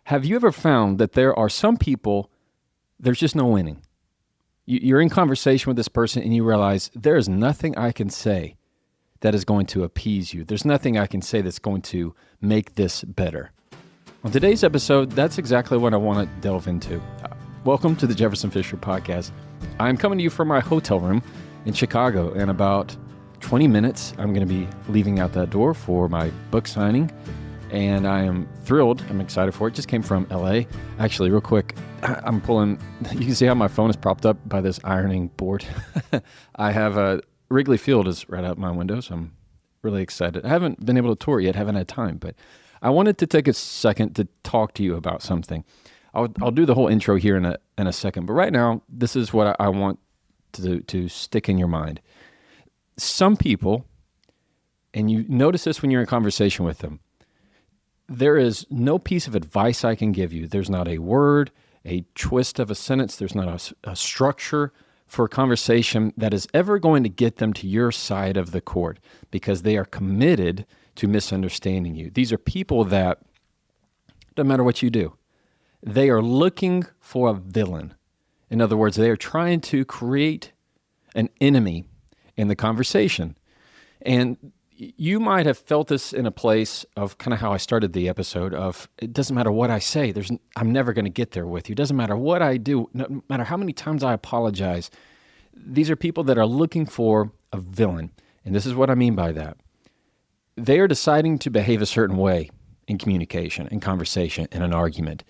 Have you ever found that there are some people, there's just no winning? You're in conversation with this person and you realize there is nothing I can say that is going to appease you. There's nothing I can say that's going to make this better. On today's episode, that's exactly what I want to delve into. Welcome to the Jefferson Fisher podcast. I'm coming to you from my hotel room in Chicago. In about 20 minutes, I'm going to be leaving out that door for my book signing. And I am thrilled. I'm excited for it. Just came from LA. Actually, real quick, I'm pulling, you can see how my phone is propped up by this ironing board. I have Wrigley Field is right out my window, so I'm really excited. I haven't been able to tour it yet, haven't had time, but I wanted to take a second to talk to you about something. I'll do the whole intro here in a second, but right now, this is what I want to stick in your mind. Some people, and you notice this when you're in conversation with them, there is no piece of advice I can give you. There's not a word, a twist of a sentence. There's not a structure for a conversation that is ever going to get them to your side of the court because they are committed to misunderstanding you. These are people that, no matter what you do, they are looking for a villain. In other words, they are trying to create an enemy in the conversation. And you might have felt this in a place of kind of how I started the episode of, it doesn't matter what I say, I'm never going to get there with you. It doesn't matter what I do, no matter how many times I apologize. These are people that are looking for a villain. And this is what I mean by that. They are deciding to behave a certain way in communication, in conversation, in an argument.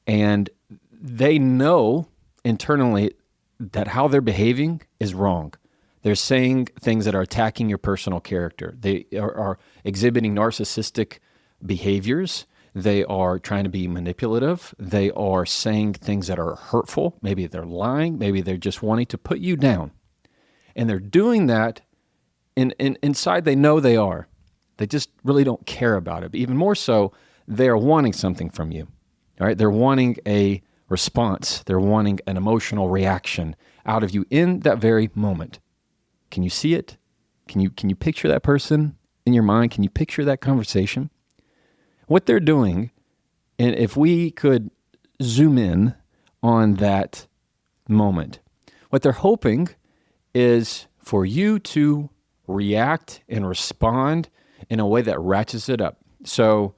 And they know internally that how they're behaving is wrong. They're saying things that are attacking your personal character. They are exhibiting narcissistic behaviors. They are trying to be manipulative. They are saying things that are hurtful. Maybe they're lying. Maybe they're just wanting to put you down. And they're doing that, inside they know they are. They just really don't care about it. But even more so, they are wanting something from you. All right? They're wanting a response. They're wanting an emotional reaction out of you in that very moment. Can you see it? Can you picture that person in your mind? Can you picture that conversation? What they're doing, and if we could zoom in on that moment, what they're hoping is for you to react and respond in a way that ratchets it up. So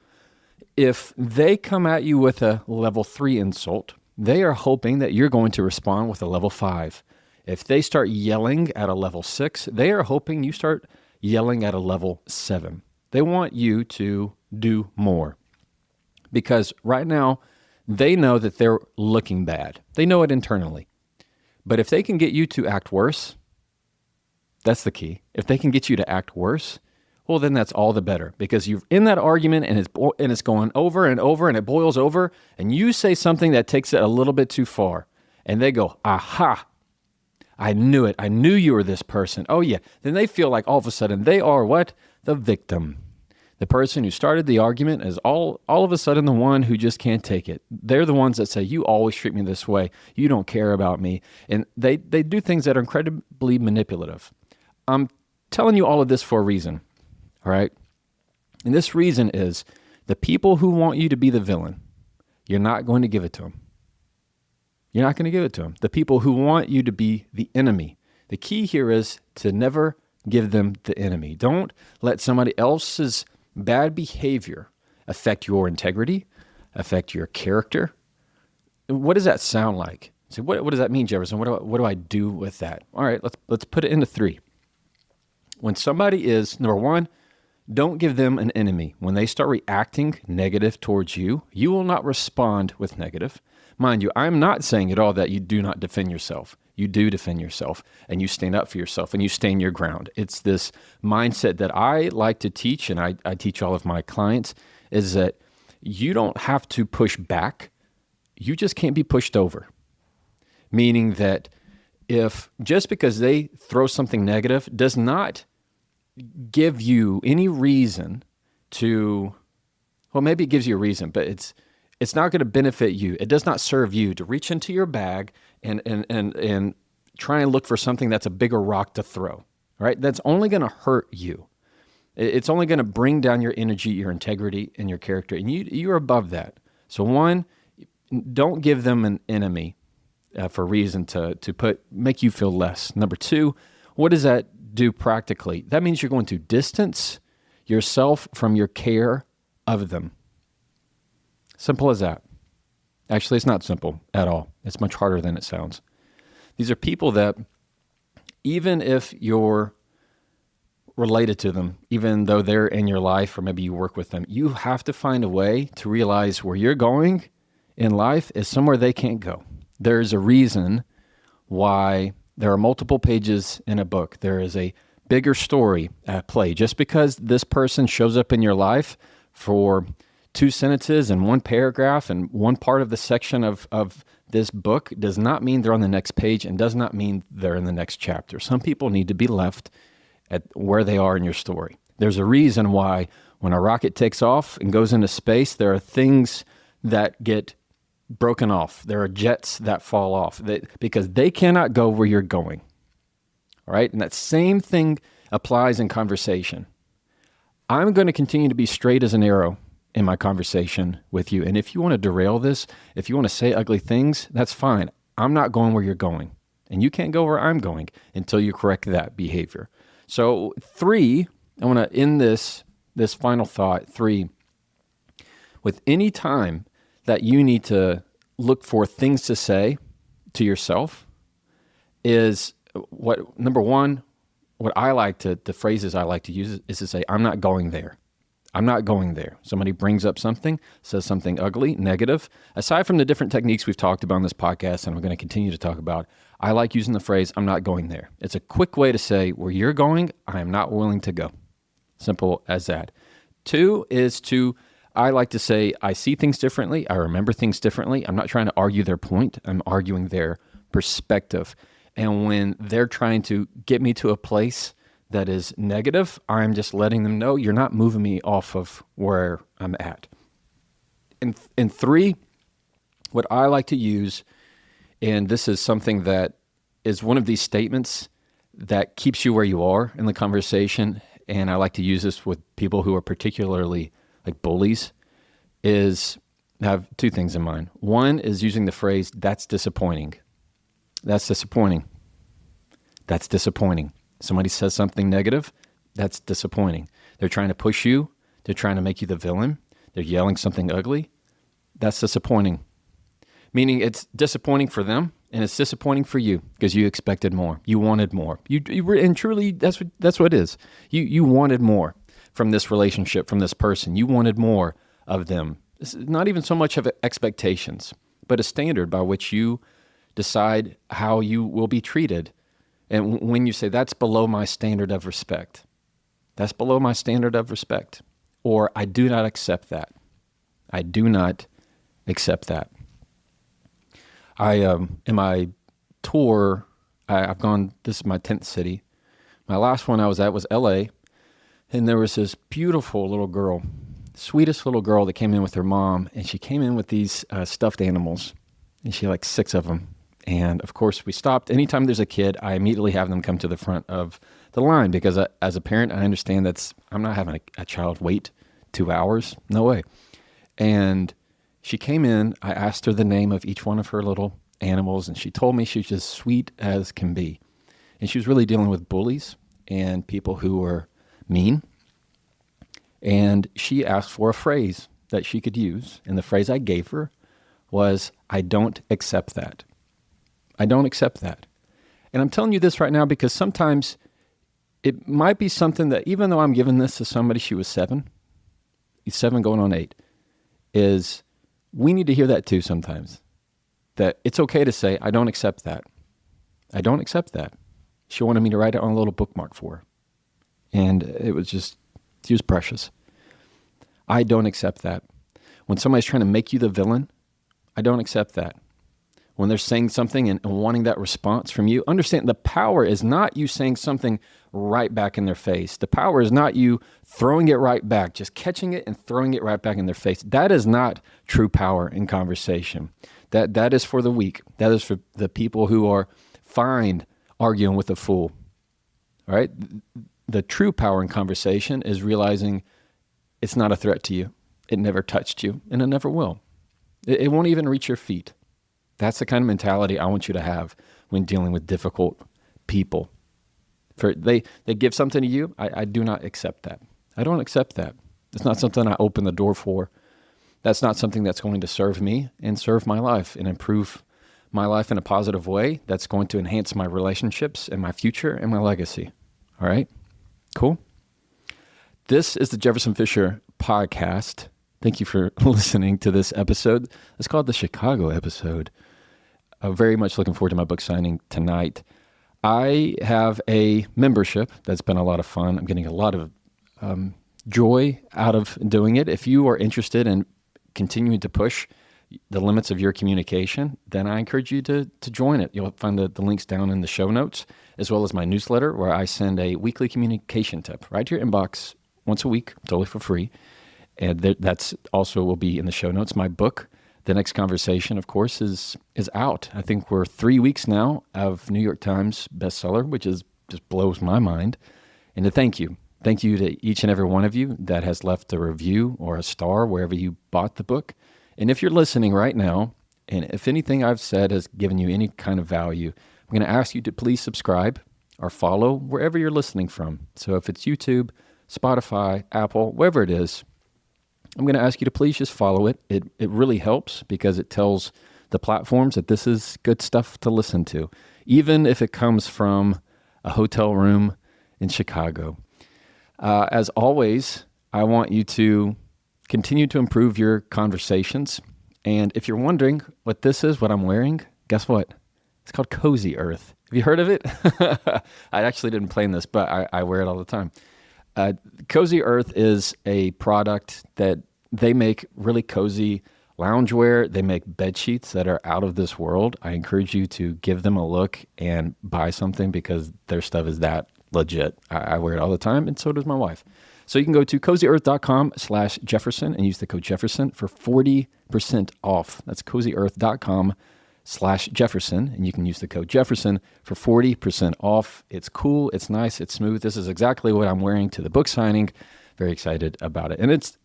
if they come at you with a level 3 insult, they are hoping that you're going to respond with a level 5. If they start yelling at a level 6, they are hoping you start yelling at a level 7. They want you to do more because right now they know that they're looking bad. They know it internally. But if they can get you to act worse, that's the key. If they can get you to act worse, well, then that's all the better because you're in that argument and it's going over and over and it boils over and you say something that takes it a little bit too far and they go, aha, I knew it. I knew you were this person. Oh yeah. Then they feel like all of a sudden they are what? The victim. The person who started the argument is all of a sudden the one who just can't take it. They're the ones that say, you always treat me this way. You don't care about me. And they do things that are incredibly manipulative. I'm telling you all of this for a reason. All right. And this reason is the people who want you to be the villain, you're not going to give it to them. You're not going to give it to them. The people who want you to be the enemy. The key here is to never give them the enemy. Don't let somebody else's bad behavior affect your integrity, affect your character. What does that sound like? So what does that mean, Jefferson? What do I do with that? All right, let's put it into 3. When somebody is, number 1, don't give them an enemy. When they start reacting negative towards you, you will not respond with negative. Mind you, I'm not saying at all that you do not defend yourself. You do defend yourself and you stand up for yourself and you stand your ground. It's this mindset that I like to teach and I teach all of my clients is that you don't have to push back. You just can't be pushed over. Meaning that if just because they throw something negative does not give you any reason to, well, maybe it gives you a reason, but it's not going to benefit you. It does not serve you to reach into your bag and try and look for something that's a bigger rock to throw, right? That's only going to hurt you. It's only going to bring down your energy, your integrity, and your character. And you're above that. So one, don't give them an enemy for a reason to make you feel less. Number two, what does that do practically? That means you're going to distance yourself from your care of them. Simple as that. Actually, it's not simple at all. It's much harder than it sounds. These are people that, even if you're related to them, even though they're in your life or maybe you work with them, you have to find a way to realize where you're going in life is somewhere they can't go. There's a reason why there are multiple pages in a book. There is a bigger story at play. Just because this person shows up in your life for 2 sentences and 1 paragraph and one part of the section of this book does not mean they're on the next page and does not mean they're in the next chapter. Some people need to be left at where they are in your story. There's a reason why when a rocket takes off and goes into space, there are things that get broken off. There are jets that fall off because they cannot go where you're going. All right? And that same thing applies in conversation. I'm going to continue to be straight as an arrow in my conversation with you. And if you want to derail this, if you want to say ugly things, that's fine. I'm not going where you're going. And you can't go where I'm going until you correct that behavior. So 3, I want to end this final thought. 3, with any time that you need to look for things to say to yourself is number 1, what I like the phrases I like to use is to say, I'm not going there. I'm not going there. Somebody brings up something, says something ugly, negative. Aside from the different techniques we've talked about on this podcast and we're going to continue to talk about, I like using the phrase, I'm not going there. It's a quick way to say, where you're going, I am not willing to go. Simple as that. 2 is I like to say, I see things differently. I remember things differently. I'm not trying to argue their point. I'm arguing their perspective. And when they're trying to get me to a place that is negative, I'm just letting them know you're not moving me off of where I'm at. And 3, what I like to use, and this is something that is one of these statements that keeps you where you are in the conversation, and I like to use this with people who are particularly like bullies, is have 2 things in mind. 1 is using the phrase, that's disappointing. That's disappointing. That's disappointing. Somebody says something negative, that's disappointing. They're trying to push you. They're trying to make you the villain. They're yelling something ugly. That's disappointing. Meaning it's disappointing for them and it's disappointing for you because you expected more. You wanted more. And truly, that's what it is. You wanted more from this relationship, from this person. You wanted more of them. It's not even so much of expectations, but a standard by which you decide how you will be treated. And when you say, that's below my standard of respect, that's below my standard of respect, or I do not accept that. I do not accept that. In my tour, I've gone, this is my 10th city. My last one I was at was LA, and there was this beautiful little girl, sweetest little girl that came in with her mom, and she came in with these stuffed animals, and she had like 6 of them. And of course, we stopped. Anytime there's a kid, I immediately have them come to the front of the line because as a parent, I understand I'm not having a child wait 2 hours. No way. And she came in. I asked her the name of each one of her little animals, and she told me she was just sweet as can be. And she was really dealing with bullies and people who were mean. And she asked for a phrase that she could use. And the phrase I gave her was, I don't accept that. I don't accept that. And I'm telling you this right now because sometimes it might be something that even though I'm giving this to somebody, she was 7, he's 7 going on 8, is we need to hear that too sometimes. That it's okay to say, I don't accept that. I don't accept that. She wanted me to write it on a little bookmark for her. And it was just, she was precious. I don't accept that. When somebody's trying to make you the villain, I don't accept that. When they're saying something and wanting that response from you, understand the power is not you saying something right back in their face. The power is not you throwing it right back, just catching it and throwing it right back in their face. That is not true power in conversation. That is for the weak. That is for the people who are fine arguing with a fool. All right? The true power in conversation is realizing it's not a threat to you. It never touched you, and it never will. It won't even reach your feet. That's the kind of mentality I want you to have when dealing with difficult people. They give something to you, I do not accept that. I don't accept that. It's not something I open the door for. That's not something that's going to serve me and serve my life and improve my life in a positive way. That's going to enhance my relationships and my future and my legacy. All right? Cool? This is the Jefferson Fisher podcast. Thank you for listening to this episode. It's called the Chicago episode. I'm very much looking forward to my book signing tonight. I have a membership that's been a lot of fun. I'm getting a lot of joy out of doing it. If you are interested in continuing to push the limits of your communication, then I encourage you to join it. You'll find the links down in the show notes, as well as my newsletter where I send a weekly communication tip right to your inbox once a week, totally for free. And that's also will be in the show notes. My book, The Next Conversation, of course, is out. I think we're 3 weeks now of New York Times bestseller, which just blows my mind. And to thank you. Thank you to each and every one of you that has left a review or a star wherever you bought the book. And if you're listening right now, and if anything I've said has given you any kind of value, I'm going to ask you to please subscribe or follow wherever you're listening from. So if it's YouTube, Spotify, Apple, wherever it is, I'm going to ask you to please just follow it. It really helps because it tells the platforms that this is good stuff to listen to, even if it comes from a hotel room in Chicago. As always, I want you to continue to improve your conversations. And if you're wondering what this is, what I'm wearing, guess what? It's called Cozy Earth. Have you heard of it? I actually didn't plan this, but I wear it all the time. Cozy Earth is a product that they make really cozy loungewear. They make bed sheets that are out of this world. I encourage you to give them a look and buy something because their stuff is that legit. I wear it all the time, and so does my wife. So you can go to cozyearth.com/Jefferson and use the code Jefferson for 40% off. That's cozyearth.com/Jefferson, and you can use the code Jefferson for 40% off. It's cool, it's nice, it's smooth. This is exactly what I'm wearing to the book signing. Very excited about it. And it's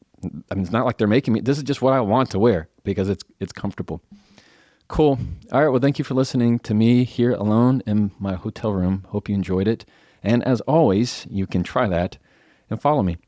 not like they're making me. This is just what I want to wear because it's comfortable. Cool. All right, well, thank you for listening to me here alone in my hotel room. Hope you enjoyed it. And as always, you can try that and follow me.